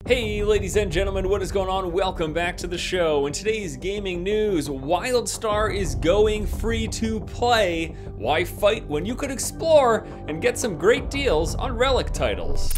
Hey ladies and gentlemen, what is going on? Welcome back to the show. In today's gaming news, WildStar is going free to play. Why fight when you could explore and get some great deals on relic titles?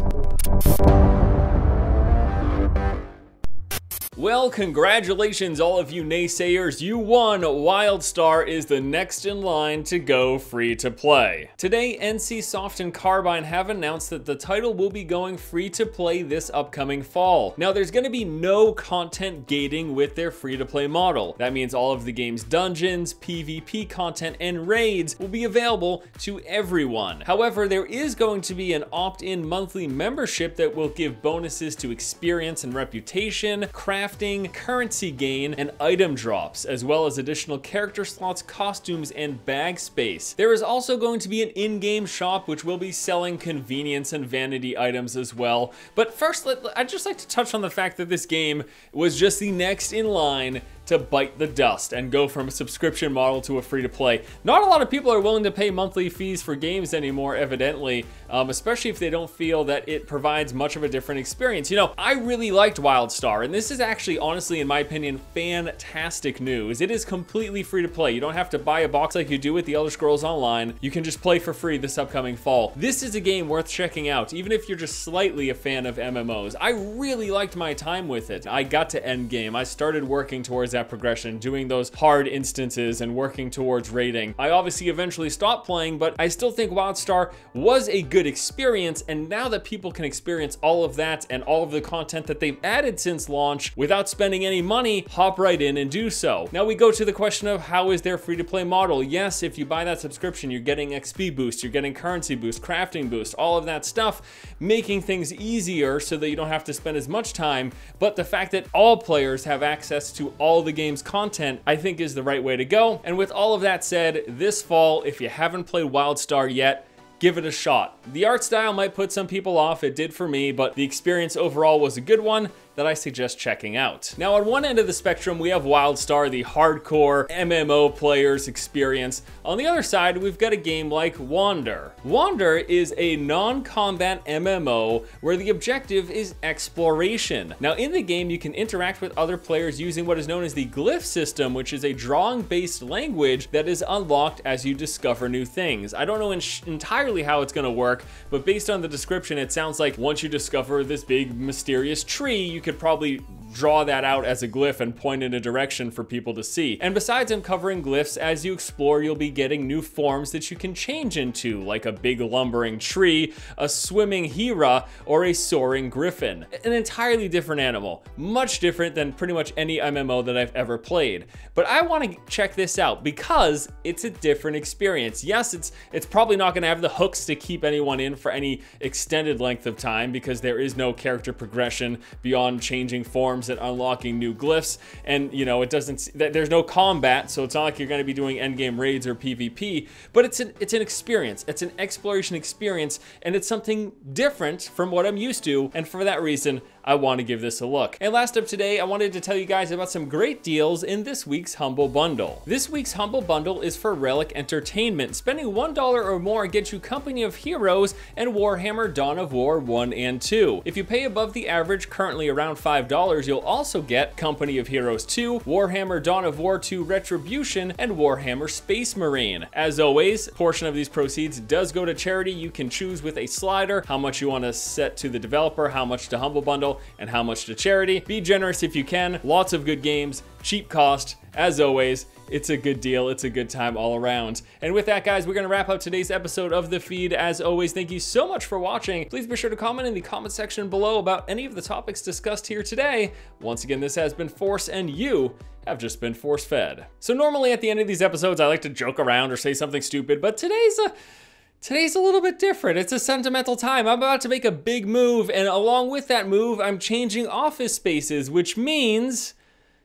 Well, congratulations all of you naysayers, you won! WildStar is the next in line to go free to play. Today, NCSoft and Carbine have announced that the title will be going free to play this upcoming fall. Now, there's going to be no content gating with their free to play model. That means all of the game's dungeons, PvP content, and raids will be available to everyone. However, there is going to be an opt-in monthly membership that will give bonuses to experience and reputation, crafting, currency gain, and item drops, as well as additional character slots, costumes, and bag space. There is also going to be an in-game shop which will be selling convenience and vanity items as well. But first, I'd just like to touch on the fact that this game was just the next in line to bite the dust and go from a subscription model to a free-to-play. Not a lot of people are willing to pay monthly fees for games anymore, evidently, especially if they don't feel that it provides much of a different experience. You know, I really liked WildStar, and this is actually, honestly, in my opinion, fantastic news. It is completely free-to-play. You don't have to buy a box like you do with The Elder Scrolls Online. You can just play for free this upcoming fall. This is a game worth checking out, even if you're just slightly a fan of MMOs. I really liked my time with it. I got to endgame. I started working towards that progression, doing those hard instances and working towards raiding. I obviously eventually stopped playing, but I still think WildStar was a good experience, and now that people can experience all of that and all of the content that they've added since launch without spending any money, hop right in and do so. Now we go to the question of how is their free-to-play model? Yes, if you buy that subscription, you're getting XP boost, you're getting currency boost, crafting boost, all of that stuff, making things easier so that you don't have to spend as much time, but the fact that all players have access to all the game's content, I think, is the right way to go. And with all of that said, this fall, if you haven't played WildStar yet, give it a shot. The art style might put some people off, it did for me, but the experience overall was a good one that I suggest checking out. Now, on one end of the spectrum, we have WildStar, the hardcore MMO players experience. On the other side, we've got a game like Wander. Wander is a non-combat MMO where the objective is exploration. Now, in the game, you can interact with other players using what is known as the glyph system, which is a drawing-based language that is unlocked as you discover new things. I don't know entirely how it's gonna work, but based on the description, it sounds like once you discover this big mysterious tree, you could probably draw that out as a glyph and point in a direction for people to see. And besides uncovering glyphs, as you explore, you'll be getting new forms that you can change into, like a big lumbering tree, a swimming hera, or a soaring griffin. An entirely different animal, much different than pretty much any MMO that I've ever played. But I want to check this out because it's a different experience. Yes, it's probably not going to have the hooks to keep anyone in for any extended length of time because there is no character progression beyond changing forms and unlocking new glyphs, and you know, there's no combat, so it's not like you're going to be doing endgame raids or PvP, but it's an experience. It's an exploration experience, and it's something different from what I'm used to, and for that reason, I want to give this a look. And last up today, I wanted to tell you guys about some great deals in this week's Humble Bundle. This week's Humble Bundle is for Relic Entertainment. Spending $1 or more gets you Company of Heroes and Warhammer Dawn of War 1 and 2. If you pay above the average, currently around $5, you'll also get Company of Heroes 2, Warhammer Dawn of War 2 Retribution, and Warhammer Space Marine. As always, a portion of these proceeds does go to charity. You can choose with a slider how much you want to set to the developer, how much to Humble Bundle, and how much to charity. Be generous if you can. Lots of good games, cheap cost. As always, it's a good deal. It's a good time all around. And with that, guys, we're going to wrap up today's episode of The Feed. As always, thank you so much for watching. Please be sure to comment in the comment section below about any of the topics discussed here today. Once again, this has been Force, and you have just been force-fed. So normally at the end of these episodes, I like to joke around or say something stupid, but today's a little bit different. It's a sentimental time. I'm about to make a big move, and along with that move, I'm changing office spaces, which means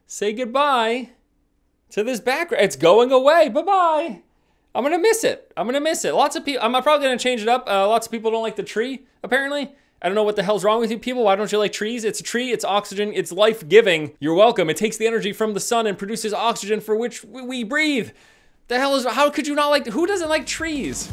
say goodbye to this background. It's going away. Bye-bye. I'm gonna miss it. I'm gonna miss it. Lots of people, I'm probably gonna change it up. Lots of people don't like the tree, apparently. I don't know what the hell's wrong with you people. Why don't you like trees? It's a tree, it's oxygen, it's life-giving. You're welcome. It takes the energy from the sun and produces oxygen for which we breathe. The hell is, how could you not like, who doesn't like trees?